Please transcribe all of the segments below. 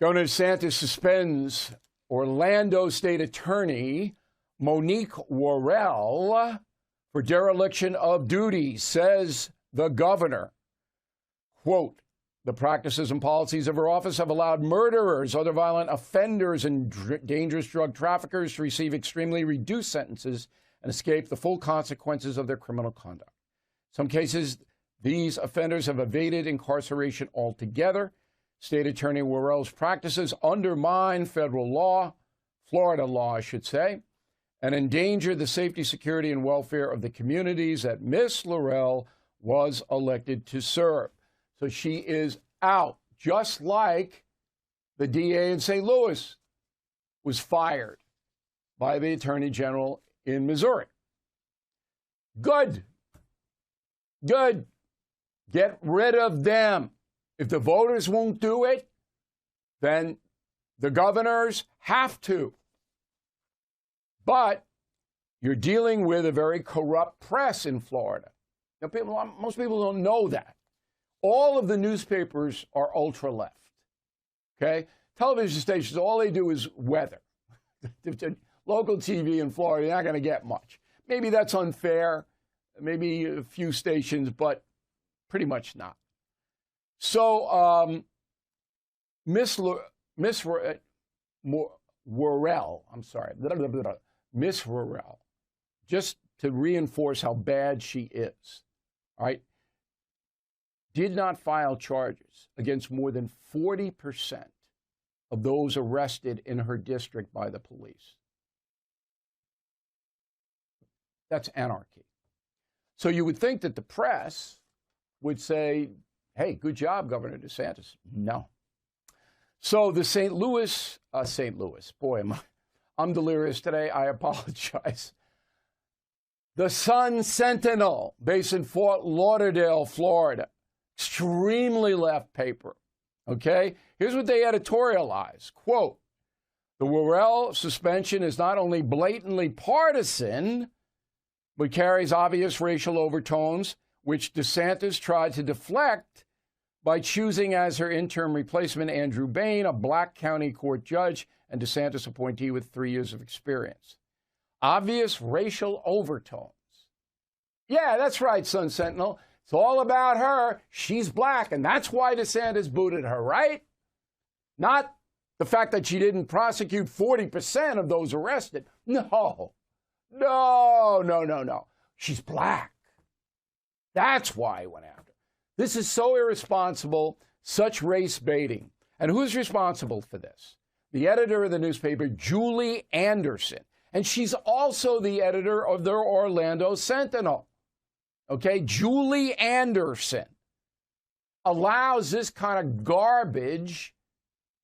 Governor DeSantis suspends Orlando State Attorney Monique Worrell for dereliction of duty, says the governor. Quote, the practices and policies of her office have allowed murderers, other violent offenders, and dangerous drug traffickers to receive extremely reduced sentences and escape the full consequences of their criminal conduct. In some cases, these offenders have evaded incarceration altogether. State Attorney Worrell's practices undermine federal law, Florida law, I should say, and endanger the safety, security, and welfare of the communities that Miss Worrell was elected to serve. So she is out, just like the DA in St. Louis was fired by the Attorney General in Missouri. Good. Good. Get rid of them. If the voters won't do it, then the governors have to. But you're dealing with a very corrupt press in Florida. Now, most people don't know that. All of the newspapers are ultra-left, okay? Television stations, all they do is weather. Local TV in Florida, you're not going to get much. Maybe that's unfair, maybe a few stations, but pretty much not. So Miss Worrell, I'm sorry, Miss Worrell, just to reinforce how bad she is, all right, did not file charges against more than 40% of those arrested in her district by the police. That's anarchy. So you would think that the press would say, hey, good job, Governor DeSantis. No. So the St. Louis, boy, I'm delirious today. I apologize. The Sun Sentinel, based in Fort Lauderdale, Florida, extremely left paper, okay? Here's what they editorialize. Quote, the Worrell suspension is not only blatantly partisan, but carries obvious racial overtones, which DeSantis tried to deflect by choosing as her interim replacement Andrew Bain, a Black County Court judge and DeSantis appointee with 3 years of experience. Obvious racial overtones. Yeah, that's right, Sun Sentinel. It's all about her. She's black, and that's why DeSantis booted her, right? Not the fact that she didn't prosecute 40% of those arrested. No. She's black. That's why he went after her. This is so irresponsible, such race baiting. And who's responsible for this? The editor of the newspaper, Julie Anderson. And she's also the editor of the Orlando Sentinel. Okay, Julie Anderson allows this kind of garbage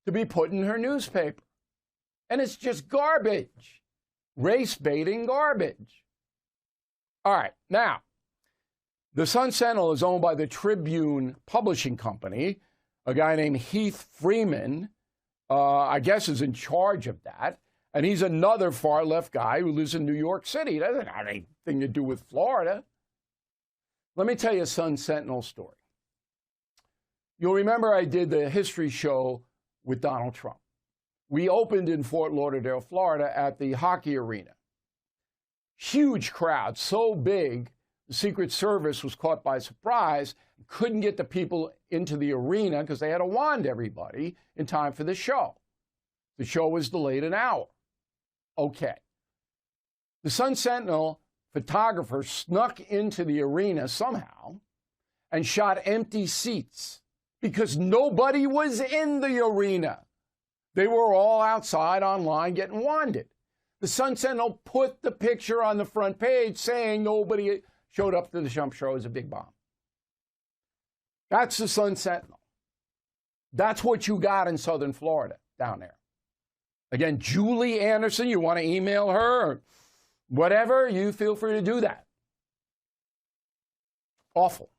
to be put in her newspaper. And it's just garbage. Race baiting garbage. All right, now, the Sun Sentinel is owned by the Tribune Publishing Company. A guy named Heath Freeman, I guess, is in charge of that. And he's another far-left guy who lives in New York City. He doesn't have anything to do with Florida. Let me tell you a Sun Sentinel story. You'll remember I did the history show with Donald Trump. We opened in Fort Lauderdale, Florida, at the hockey arena. Huge crowd, so big, the Secret Service was caught by surprise, couldn't get the people into the arena because they had to wand everybody in time for the show. The show was delayed an hour. Okay. The Sun Sentinel photographer snuck into the arena somehow and shot empty seats because nobody was in the arena. They were all outside online getting wanded. The Sun Sentinel put the picture on the front page saying nobody showed up to the Trump show as a big bomb. That's the Sun Sentinel. That's what you got in Southern Florida down there. Again, Julie Anderson, you want to email her or whatever, you feel free to do that. Awful.